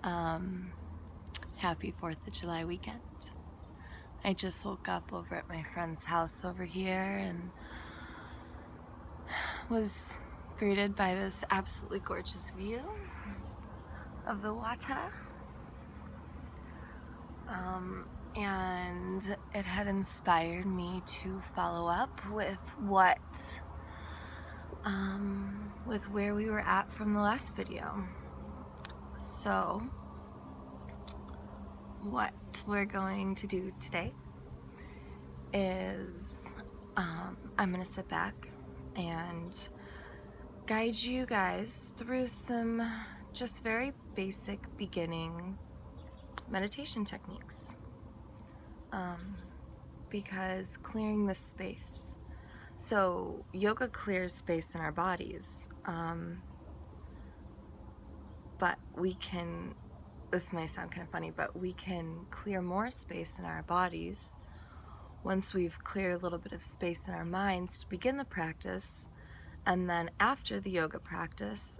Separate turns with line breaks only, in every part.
Um, Happy 4th of July weekend. I just woke up over at my friend's house over here and was greeted by this absolutely gorgeous view of the water. And it had inspired me to follow up with with where we were at from the last video. So, what we're going to do today is I'm going to sit back and guide you guys through some just very basic beginning meditation techniques. Because clearing the space. So, yoga clears space in our bodies, but we can, this may sound kind of funny, but we can clear more space in our bodies once we've cleared a little bit of space in our minds to begin the practice. And then after the yoga practice,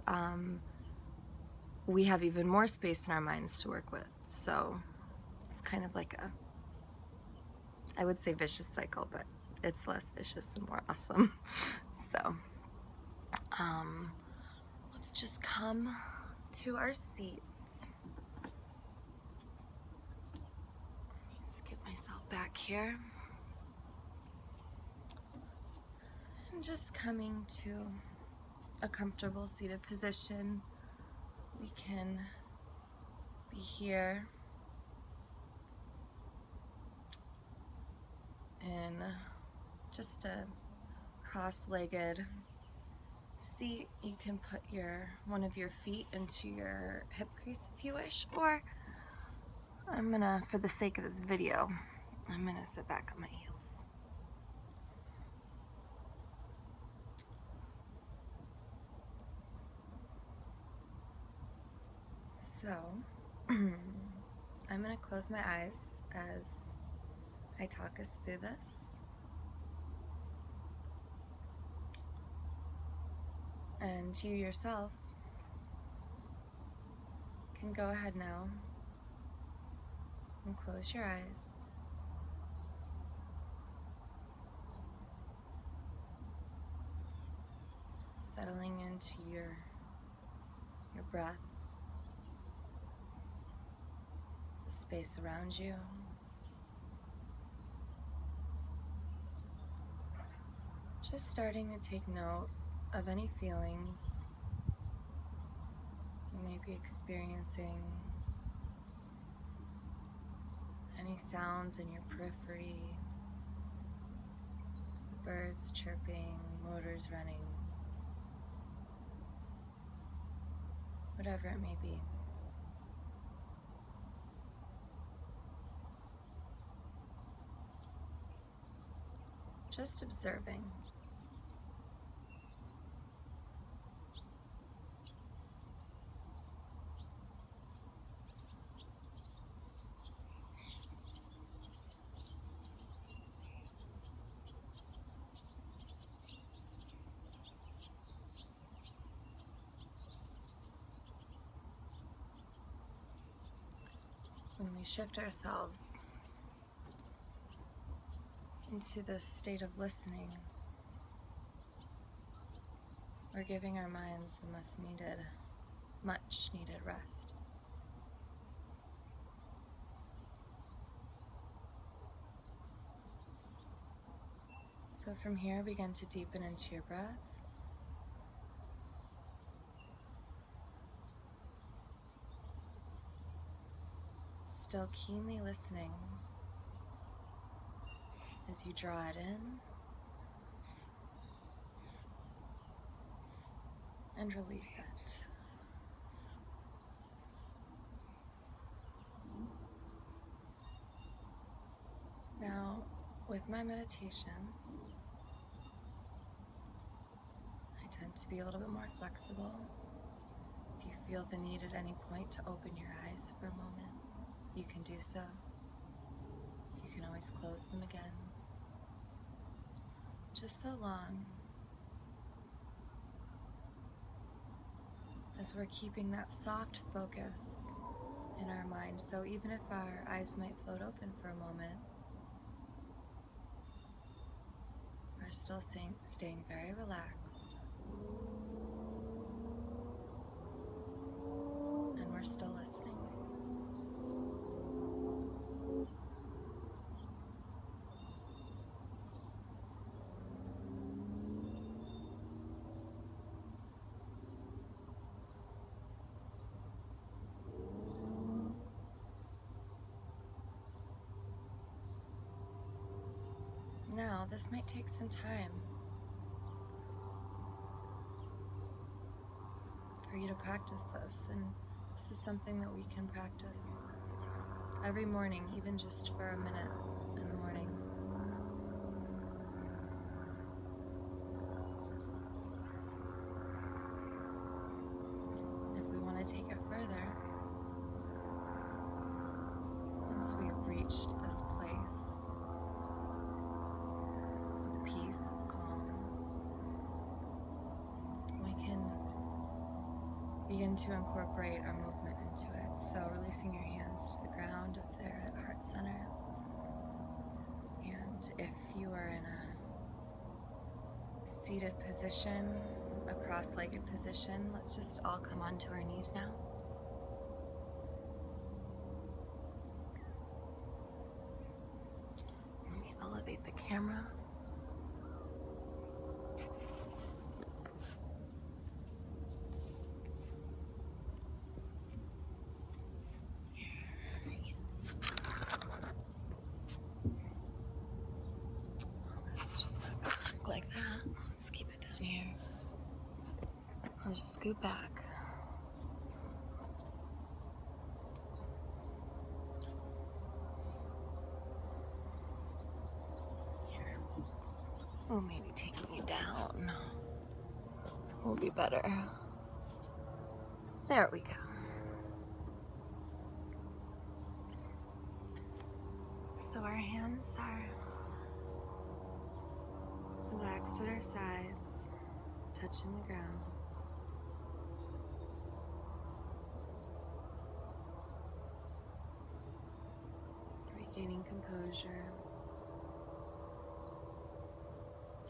we have even more space in our minds to work with. So it's kind of like I would say vicious cycle, but it's less vicious and more awesome. So let's just come to our seats. Just get myself back here. And just coming to a comfortable seated position. We can be here in just a cross-legged seat. You can put one of your feet into your hip crease if you wish, or for the sake of this video, I'm gonna sit back on my heels. So, I'm gonna close my eyes as I talk us through this. And you yourself can go ahead now and close your eyes. Settling into your breath, the space around you. Just starting to take note of any feelings you may be experiencing, any sounds in your periphery, birds chirping, motors running, whatever it may be. Just observing. When we shift ourselves into this state of listening, we're giving our minds the much needed rest. So from here, begin to deepen into your breath. Still keenly listening as you draw it in and release it. Now, with my meditations, I tend to be a little bit more flexible. If you feel the need at any point to open your eyes for a moment, you can do so. You can always close them again. Just so long as we're keeping that soft focus in our mind. So even if our eyes might float open for a moment, we're still staying very relaxed. And we're still listening. Now, this might take some time for you to practice this, and this is something that we can practice every morning, even just for a minute in the morning. If we want to take it further, once we've reached this place of peace, of calm, we can begin to incorporate our movement into it. So releasing your hands to the ground if they're at heart center. And if you are in a seated position, a cross-legged position, let's just all come onto our knees now. Let me elevate the camera. Let's just not go like that. Let's keep it down here. I'll just scoot back. Here. Oh, maybe taking you down will be better. There we go. So our hands are relaxed at our sides, touching the ground. Regaining composure,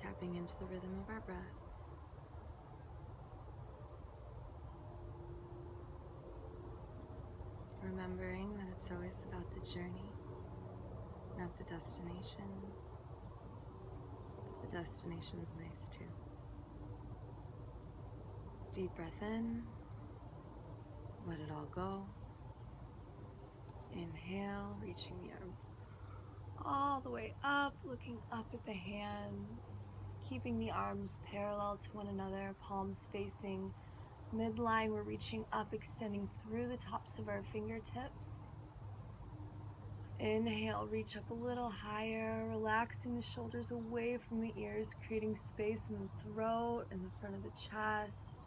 tapping into the rhythm of our breath. Remembering that it's always about the journey, not the destination. But the destination's nice too. Deep breath in, let it all go. Inhale, reaching the arms all the way up, looking up at the hands, keeping the arms parallel to one another, palms facing midline. We're reaching up, extending through the tops of our fingertips. Inhale, reach up a little higher, relaxing the shoulders away from the ears, creating space in the throat and the front of the chest.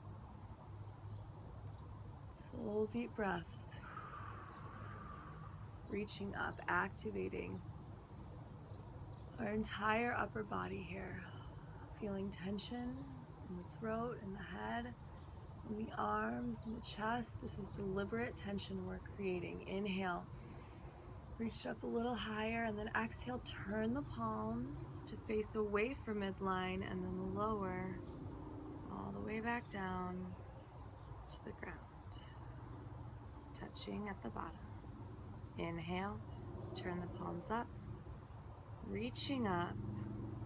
Full deep breaths. Reaching up, activating our entire upper body here. Feeling tension in the throat and the head, in the arms and the chest. This is deliberate tension we're creating. Inhale. Reach up a little higher, and then exhale, turn the palms to face away from midline, and then lower all the way back down to the ground, touching at the bottom. Inhale, turn the palms up, reaching up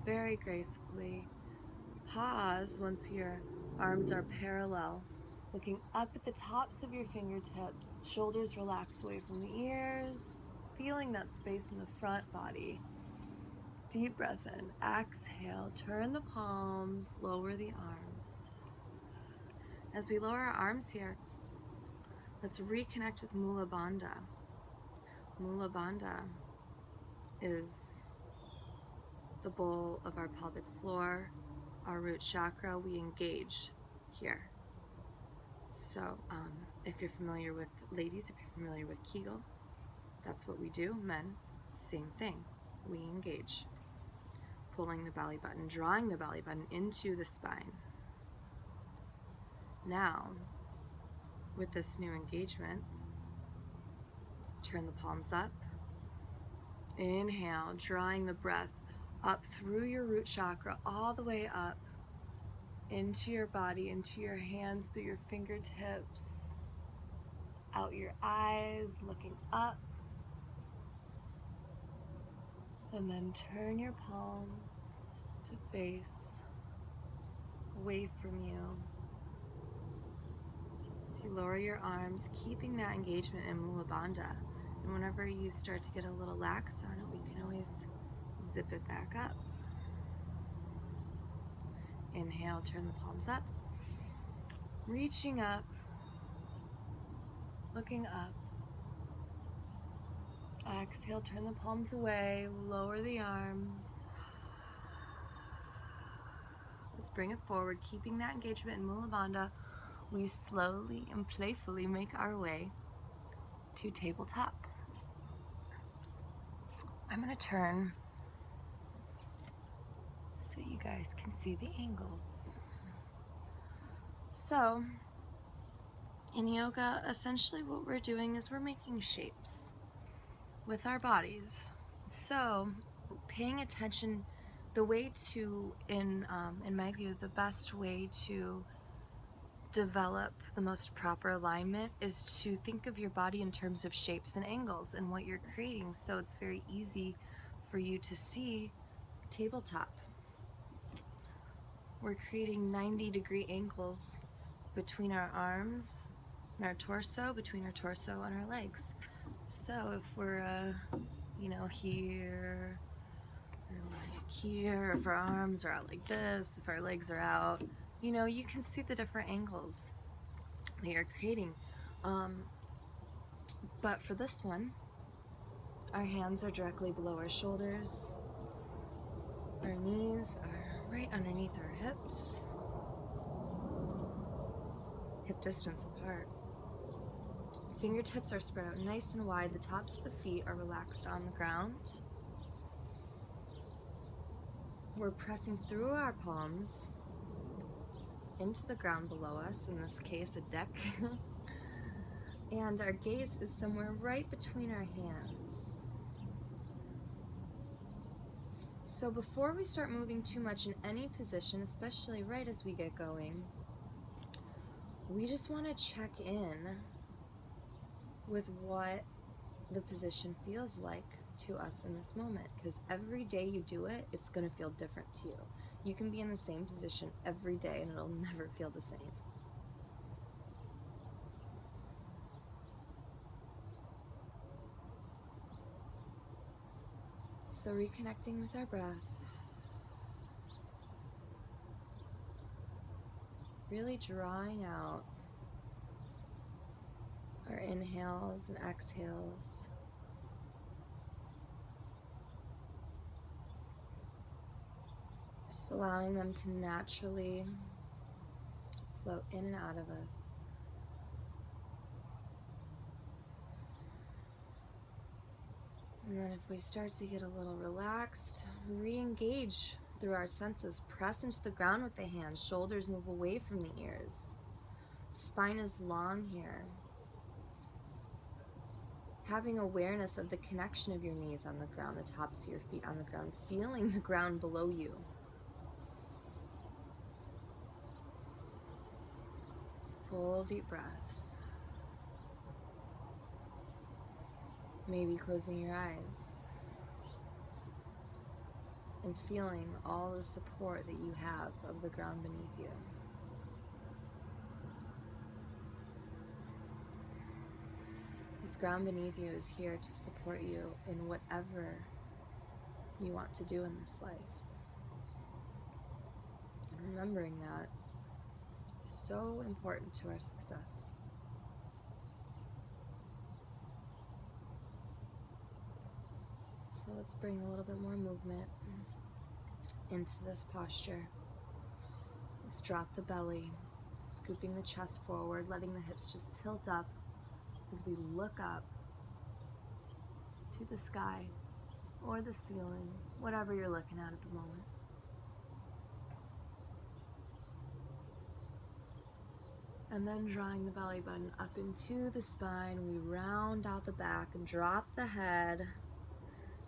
very gracefully. Pause once your arms are parallel, looking up at the tops of your fingertips, shoulders relax away from the ears, feeling that space in the front body. Deep breath in, exhale, turn the palms, lower the arms. As we lower our arms here, let's reconnect with Mula Bandha. Mula Bandha is the bowl of our pelvic floor, our root chakra. We engage here. So if you're familiar with, ladies, if you're familiar with Kegel, that's what we do. Men, same thing. We engage. Pulling the belly button, drawing the belly button into the spine. Now, with this new engagement, Turn the palms up. Inhale, drawing the breath up through your root chakra, all the way up into your body, into your hands, through your fingertips, out your eyes, looking up. And then turn your palms to face away from you. As you lower your arms, keeping that engagement in Mula Bandha. And whenever you start to get a little lax on it, we can always zip it back up. Inhale, turn the palms up. Reaching up, looking up. Exhale, turn the palms away, lower the arms. Let's bring it forward, keeping that engagement in Mula Bandha. We slowly and playfully make our way to tabletop. I'm going to turn so you guys can see the angles. So, in yoga, essentially what we're doing is we're making shapes with our bodies. So, paying attention, the way to, in my view, the best way to develop the most proper alignment is to think of your body in terms of shapes and angles and what you're creating, so it's very easy for you to see tabletop. We're creating 90-degree angles between our arms and our torso, between our torso and our legs. So if we're here, or like here, if our arms are out like this, if our legs are out, you can see the different angles that you're creating. But for this one, our hands are directly below our shoulders. Our knees are right underneath our hips, hip distance apart. Fingertips are spread out nice and wide. The tops of the feet are relaxed on the ground. We're pressing through our palms into the ground below us, in this case a deck. And our gaze is somewhere right between our hands. So before we start moving too much in any position, especially right as we get going, we just want to check in with what the position feels like to us in this moment, because every day you do it, it's going to feel different to you. You can be in the same position every day and it'll never feel the same. So reconnecting with our breath, really drawing out our inhales and exhales. Just allowing them to naturally float in and out of us. And then if we start to get a little relaxed, re-engage through our senses. Press into the ground with the hands. Shoulders move away from the ears. Spine is long here. Having awareness of the connection of your knees on the ground, the tops of your feet on the ground, feeling the ground below you. Full deep breaths. Maybe closing your eyes and feeling all the support that you have of the ground beneath you. This ground beneath you is here to support you in whatever you want to do in this life. And remembering that is so important to our success. So let's bring a little bit more movement into this posture. Let's drop the belly, scooping the chest forward, letting the hips just tilt up as we look up to the sky or the ceiling, whatever you're looking at the moment. And then drawing the belly button up into the spine, we round out the back and drop the head,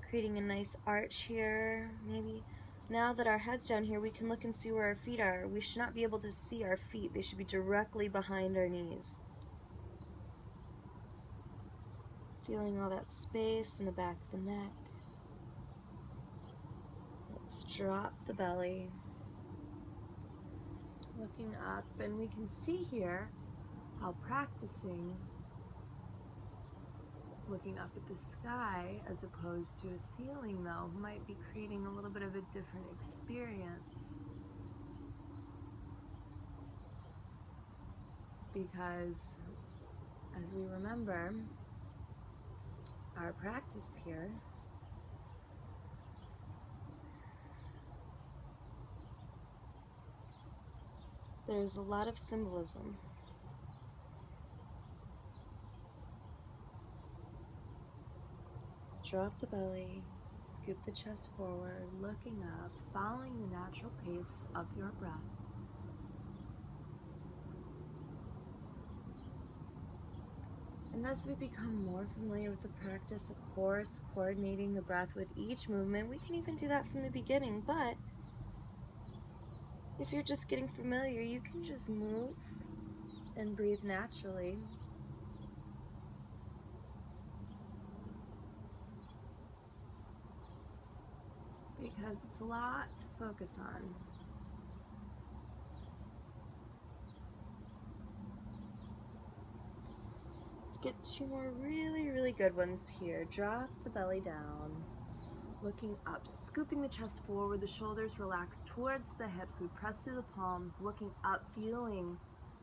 creating a nice arch here. Maybe now that our head's down here, we can look and see where our feet are. We should not be able to see our feet. They should be directly behind our knees. Feeling all that space in the back of the neck. Let's drop the belly. Looking up, and we can see here how practicing looking up at the sky as opposed to a ceiling, though, might be creating a little bit of a different experience. Because, as we remember, our practice here there's a lot of symbolism. Let's drop the belly, scoop the chest forward, looking up, following the natural pace of your breath. And as we become more familiar with the practice, of course, coordinating the breath with each movement, we can even do that from the beginning, but if you're just getting familiar, you can just move and breathe naturally. Because it's a lot to focus on. Let's get two more really good ones here. Drop the belly down. Looking up, scooping the chest forward, the shoulders relax towards the hips. We press through the palms, looking up, feeling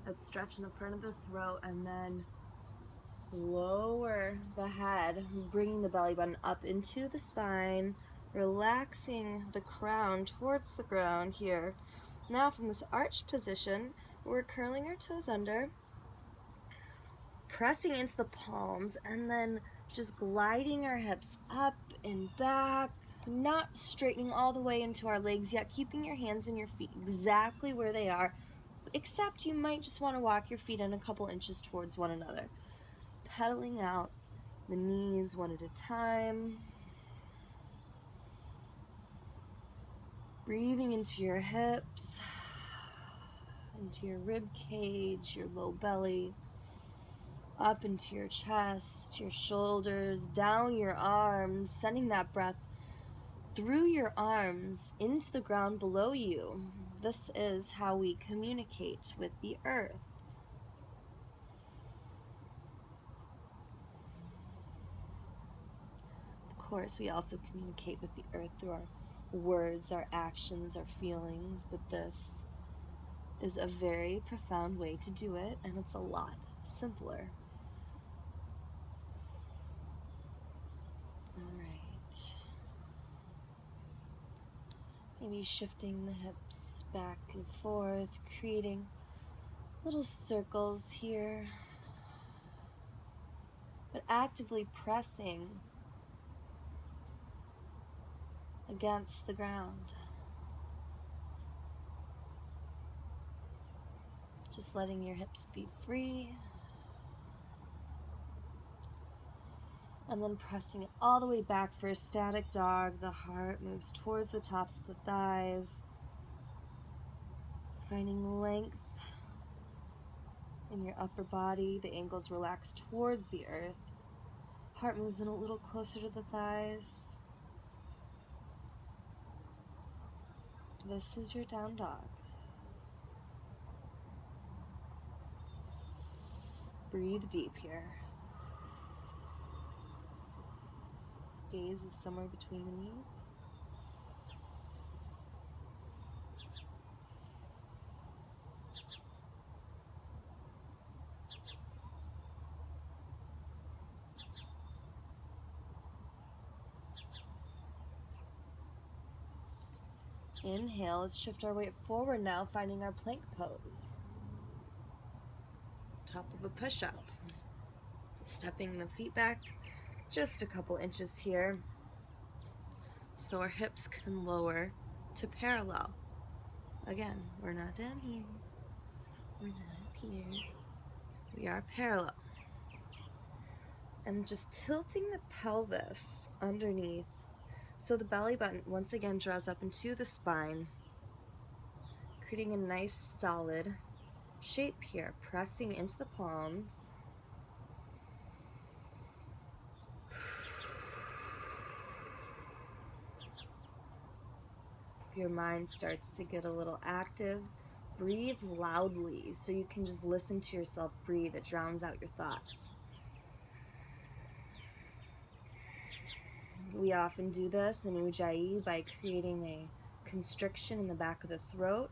that stretch in the front of the throat, and then lower the head, bringing the belly button up into the spine, relaxing the crown towards the ground here. Now from this arched position, we're curling our toes under, pressing into the palms, and then just gliding our hips up and back, not straightening all the way into our legs yet, keeping your hands and your feet exactly where they are, except you might just want to walk your feet in a couple inches towards one another. Pedaling out the knees one at a time. Breathing into your hips, into your rib cage, your low belly, up into your chest, your shoulders, down your arms, sending that breath through your arms into the ground below you. This is how we communicate with the earth. Of course, we also communicate with the earth through our words, our actions, our feelings, but this is a very profound way to do it, and it's a lot simpler. Alright. Maybe shifting the hips back and forth, creating little circles here, but actively pressing against the ground. Just letting your hips be free. And then pressing it all the way back for a static dog. The heart moves towards the tops of the thighs. Finding length in your upper body. The ankles relax towards the earth. Heart moves in a little closer to the thighs. This is your down dog. Breathe deep here. Gaze is somewhere between the knees. Inhale, let's shift our weight forward now, finding our plank pose. Top of a push-up. Stepping the feet back just a couple inches here so our hips can lower to parallel. Again, we're not down here. We're not up here we are parallel. And just tilting the pelvis underneath so the belly button once again draws up into the spine, creating a nice solid shape here, pressing into the palms. If your mind starts to get a little active, breathe loudly so you can just listen to yourself breathe. It drowns out your thoughts. We often do this in Ujjayi by creating a constriction in the back of the throat,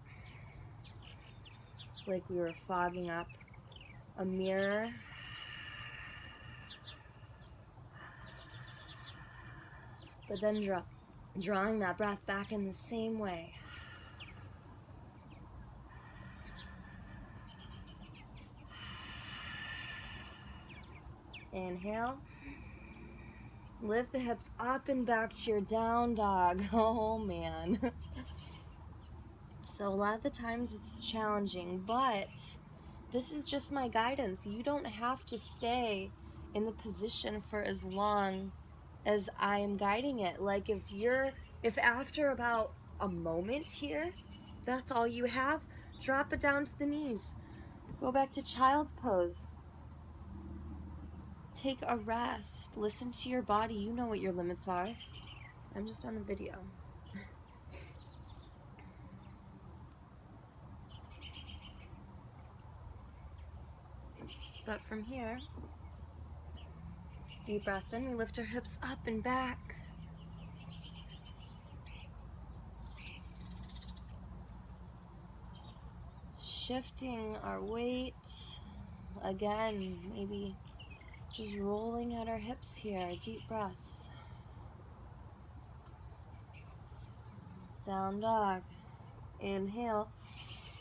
like we were fogging up a mirror. But then drawing that breath back in the same way. Inhale. Lift the hips up and back to your down dog. Oh man. So a lot of the times it's challenging, but this is just my guidance. You don't have to stay in the position for as long as I am guiding it. Like if after about a moment here, that's all you have, drop it down to the knees. Go back to child's pose. Take a rest. Listen to your body. You know what your limits are. I'm just on the video. But from here, deep breath in, we lift our hips up and back. Shifting our weight. Again, maybe just rolling out our hips here. Deep breaths. Down dog. Inhale.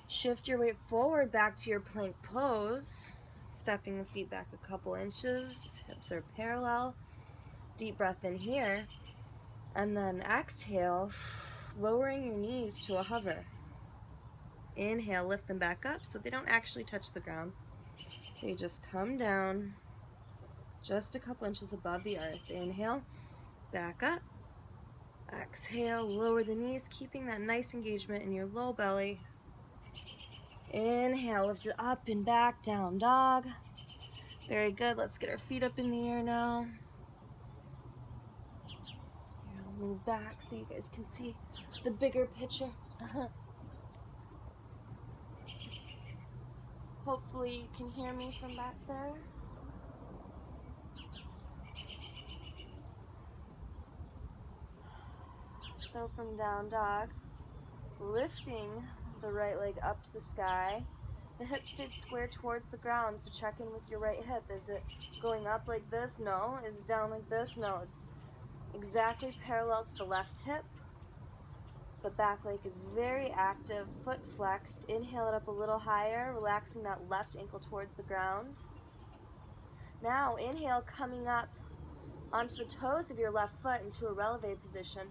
Shift your weight forward back to your plank pose. Stepping the feet back a couple inches. Hips are parallel. Deep breath in here. And then exhale, lowering your knees to a hover. Inhale, lift them back up so they don't actually touch the ground. They just come down just a couple inches above the earth. Inhale, back up. Exhale, lower the knees, keeping that nice engagement in your low belly. Inhale, lift it up and back, down dog. Very good. Let's get our feet up in the air now. Move back so you guys can see the bigger picture. Hopefully you can hear me from back there. So from down dog, lifting the right leg up to the sky. The hip stayed square towards the ground, so check in with your right hip. Is it going up like this? No. Is it down like this? No. It's exactly parallel to the left hip. The back leg is very active, foot flexed. Inhale it up a little higher, relaxing that left ankle towards the ground. Now inhale, coming up onto the toes of your left foot into a releve position.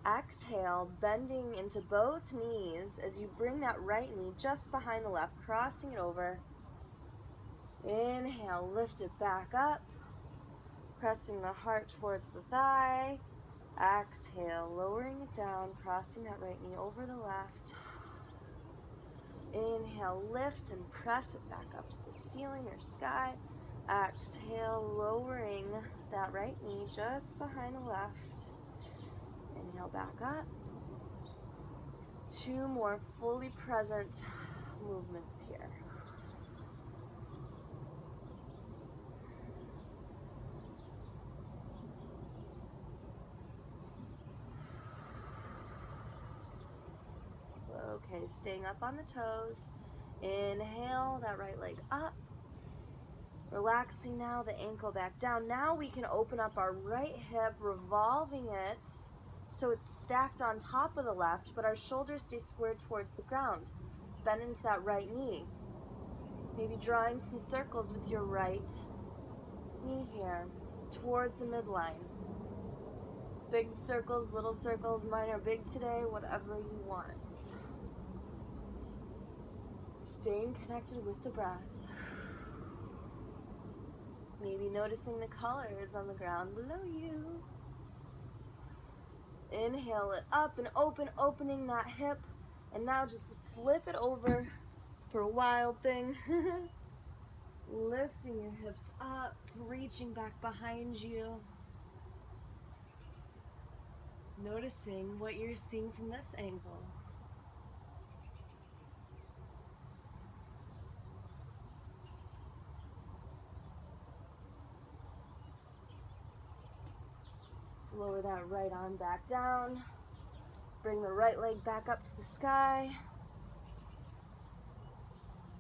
Exhale, bending into both knees as you bring that right knee just behind the left, crossing it over. Inhale, lift it back up, pressing the heart towards the thigh. Exhale, lowering it down, crossing that right knee over the left. Inhale, lift and press it back up to the ceiling or sky. Exhale, lowering that right knee just behind the left. Inhale, back up. 2 more fully present movements here. Okay, staying up on the toes. Inhale, that right leg up. Relaxing now, the ankle back down. Now we can open up our right hip, revolving it so it's stacked on top of the left, but our shoulders stay squared towards the ground. Bend into that right knee. Maybe drawing some circles with your right knee here towards the midline. Big circles, little circles, mine are big today, whatever you want. Staying connected with the breath. Maybe noticing the colors on the ground below you. Inhale it up and opening that hip. And now just flip it over for a wild thing. Lifting your hips up, reaching back behind you. Noticing what you're seeing from this angle. Lower that right arm back down. Bring the right leg back up to the sky.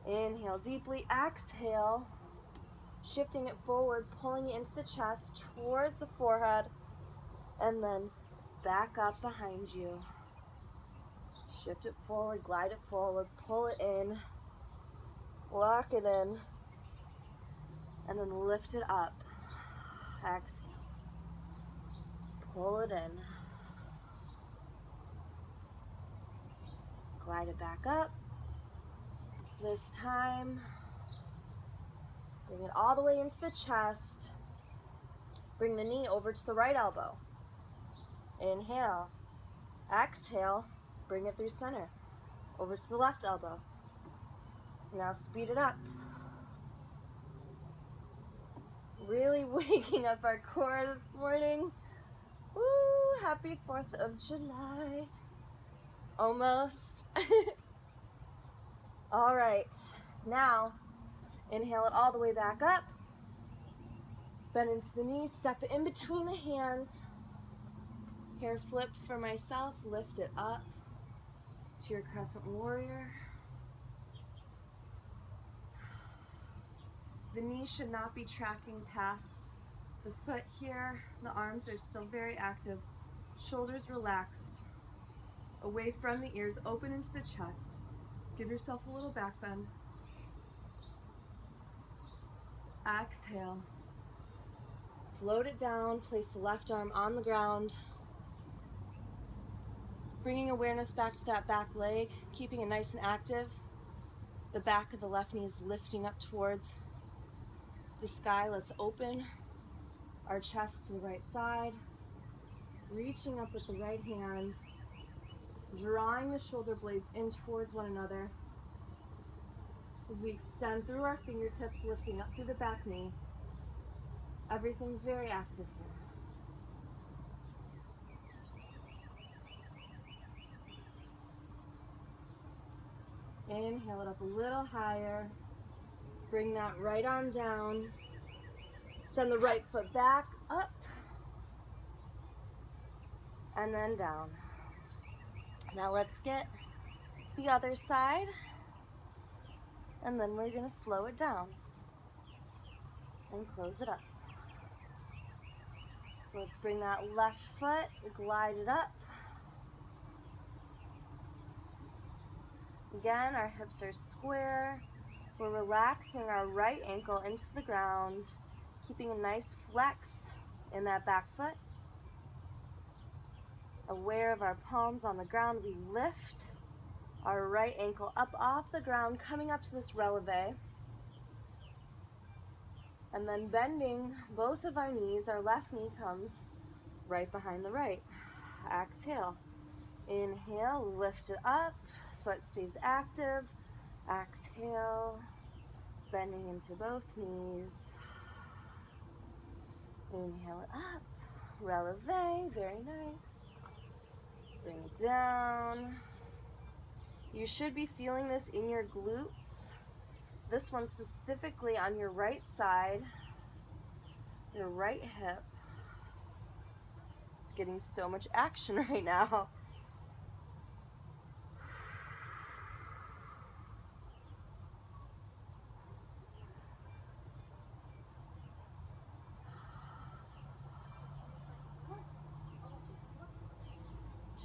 Inhale deeply, exhale. Shifting it forward, pulling it into the chest, towards the forehead, and then back up behind you. Shift it forward, glide it forward, pull it in, lock it in, and then lift it up. Exhale. Pull it in. Glide it back up. This time, bring it all the way into the chest. Bring the knee over to the right elbow. Inhale. Exhale. Bring it through center. Over to the left elbow. Now speed it up. Really waking up our core this morning. Woo! Happy 4th of July. Almost. All right. Now, inhale it all the way back up. Bend into the knees, step it in between the hands. Hair flipped for myself, lift it up to your crescent warrior. The knee should not be tracking past the foot here. The arms are still very active. Shoulders relaxed. Away from the ears, open into the chest. Give yourself a little back bend. Exhale. Float it down, place the left arm on the ground. Bringing awareness back to that back leg, keeping it nice and active. The back of the left knee is lifting up towards the sky. Let's open our chest to the right side. Reaching up with the right hand, drawing the shoulder blades in towards one another as we extend through our fingertips, lifting up through the back knee. Everything very active here. Inhale it up a little higher. Bring that right arm down. Send the right foot back, up, and then down. Now let's get the other side, and then we're going to slow it down and close it up. So let's bring that left foot, glide it up. Again, our hips are square. We're relaxing our right ankle into the ground, keeping a nice flex in that back foot. Aware of our palms on the ground, we lift our right ankle up off the ground, coming up to this releve. And then bending both of our knees, our left knee comes right behind the right. Exhale. Inhale, lift it up, foot stays active. Exhale, bending into both knees. Inhale it up, releve, very nice. Bring it down. You should be feeling this in your glutes. This one specifically on your right side, your right hip. It's getting so much action right now.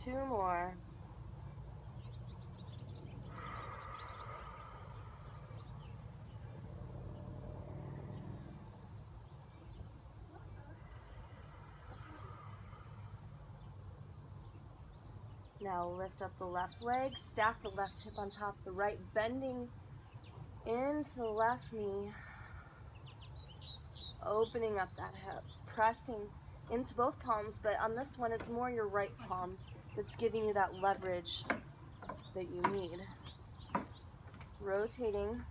Two more. Now lift up the left leg, stack the left hip on top of the right, bending into the left knee, opening up that hip, pressing into both palms, but on this one, it's more your right palm that's giving you that leverage that you need. Rotating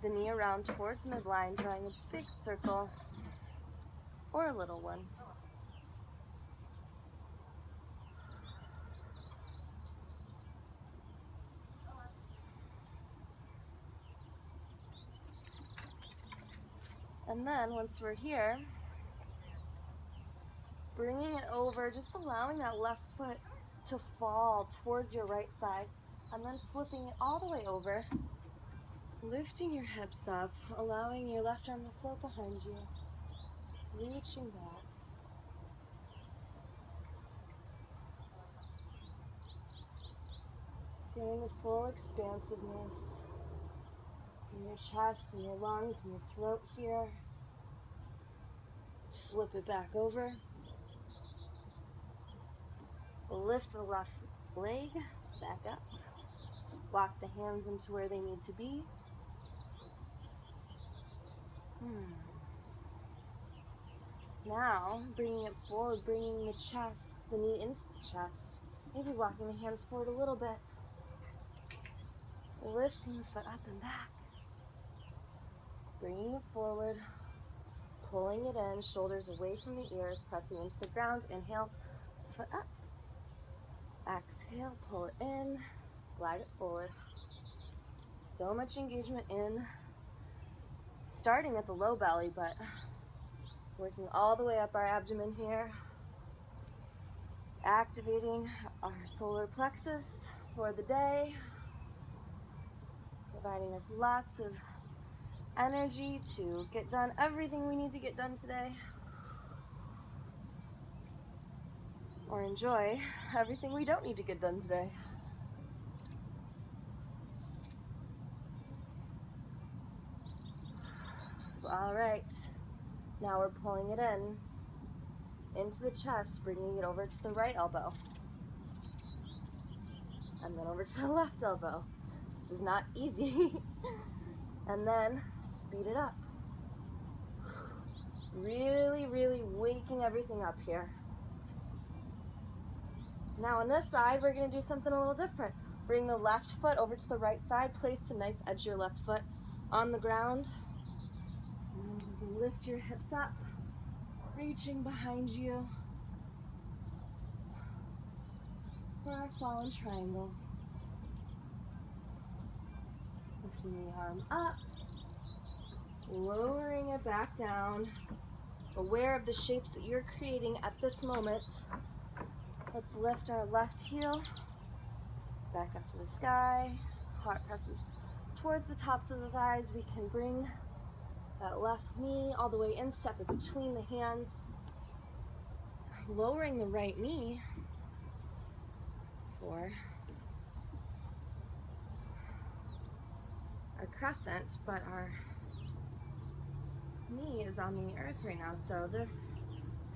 the knee around towards midline, drawing a big circle or a little one. And then once we're here, bringing it over, just allowing that left foot to fall towards your right side, and then flipping it all the way over, lifting your hips up, allowing your left arm to float behind you, reaching back. Feeling the full expansiveness in your chest and your lungs and your throat here. Flip it back over. Lift the left leg back up. Walk the hands into where they need to be. Now, bringing it forward, bringing the chest, the knee into the chest. Maybe walking the hands forward a little bit. Lifting the foot up and back. Bringing it forward. Pulling it in, shoulders away from the ears, pressing into the ground. Inhale, foot up. Exhale, pull it in, glide it forward. So much engagement in, starting at the low belly, but working all the way up our abdomen here. Activating our solar plexus for the day, providing us lots of energy to get done everything we need to get done today, or enjoy everything we don't need to get done today. All right, now we're pulling it in into the chest, bringing it over to the right elbow, and then over to the left elbow. This is not easy. And then speed it up. Really, really waking everything up here. Now on this side, we're going to do something a little different. Bring the left foot over to the right side. Place the knife edge your left foot on the ground. And then just lift your hips up, reaching behind you for our fallen triangle. Lifting the arm up, lowering it back down, aware of the shapes that you're creating at this moment. Let's lift our left heel back up to the sky. Heart presses towards the tops of the thighs. We can bring that left knee all the way in, step it between the hands, lowering the right knee for our crescent, but our knee is on the earth right now, so this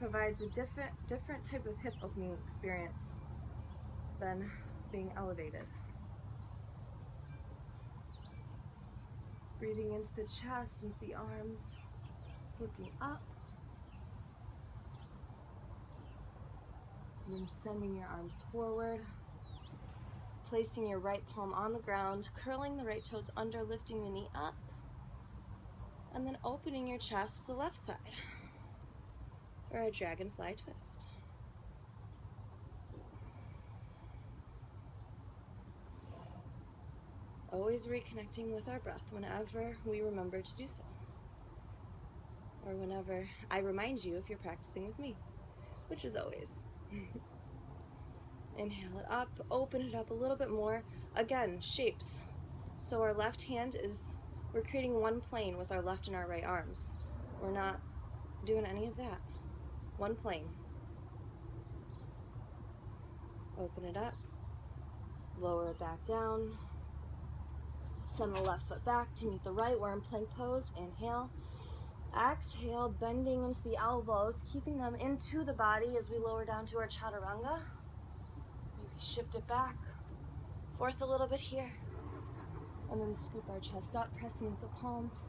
provides a different type of hip opening experience than being elevated. Breathing into the chest, into the arms, looking up, and then sending your arms forward, placing your right palm on the ground, curling the right toes under, lifting the knee up, and then opening your chest to the left side, or a dragonfly twist. Always reconnecting with our breath whenever we remember to do so, or whenever I remind you if you're practicing with me, which is always. Inhale it up, open it up a little bit more. Again, shapes. So our left hand we're creating one plane with our left and our right arms. We're not doing any of that. One plane. Open it up, lower it back down. Send the left foot back to meet the right. We're in plank pose. Inhale. Exhale, bending into the elbows, keeping them into the body as we lower down to our chaturanga. Maybe shift it back, forth a little bit here. And then scoop our chest up, pressing with the palms,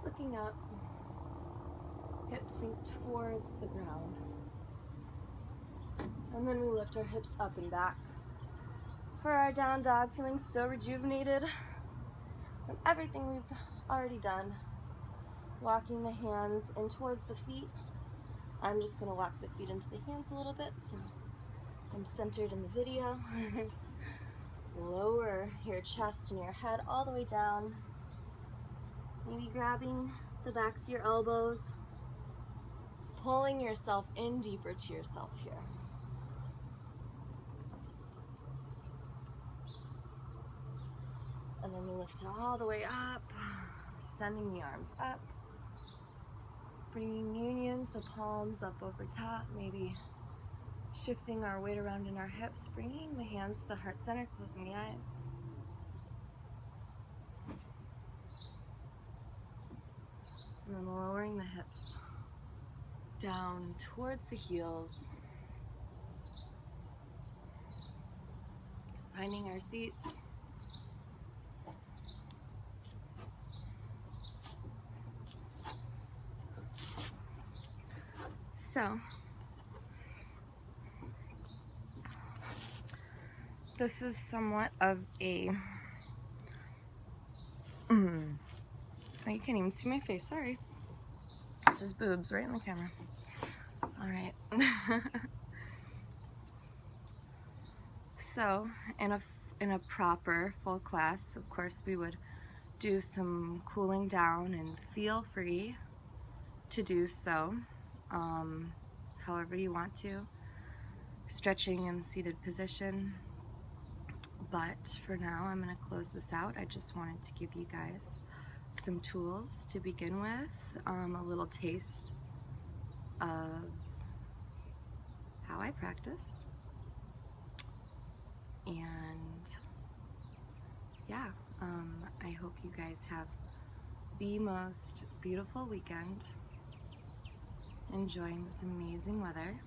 looking up, hips sink towards the ground. And then we lift our hips up and back for our down dog, feeling so rejuvenated from everything we've already done. Walking the hands in towards the feet. I'm just gonna walk the feet into the hands a little bit so I'm centered in the video. Lower your chest and your head all the way down. Maybe grabbing the backs of your elbows, pulling yourself in deeper to yourself here. And then we lift it all the way up, sending the arms up, bringing unions, the palms up over top, maybe shifting our weight around in our hips, bringing the hands to the heart center, closing the eyes. And then lowering the hips down towards the heels. Finding our seats. So, this is somewhat of a, oh, you can't even see my face, sorry. Just boobs right in the camera. All right. So, in a proper full class, of course, we would do some cooling down, and feel free to do so however you want to. Stretching in seated position. But for now, I'm going to close this out. I just wanted to give you guys some tools to begin with, a little taste of how I practice. And yeah, I hope you guys have the most beautiful weekend, enjoying this amazing weather,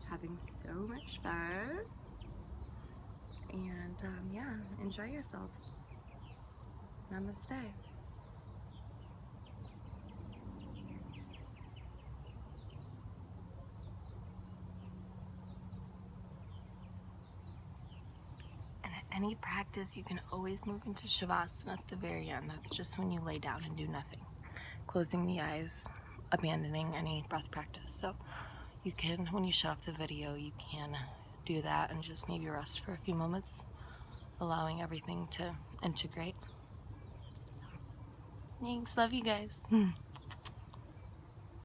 having so much fun, and yeah, enjoy yourselves. Namaste. And at any practice, you can always move into Shavasana at the very end. That's just when you lay down and do nothing, closing the eyes, abandoning any breath practice. So you can, when you shut off the video, you can do that and just maybe rest for a few moments, allowing everything to integrate. So, thanks, love you guys.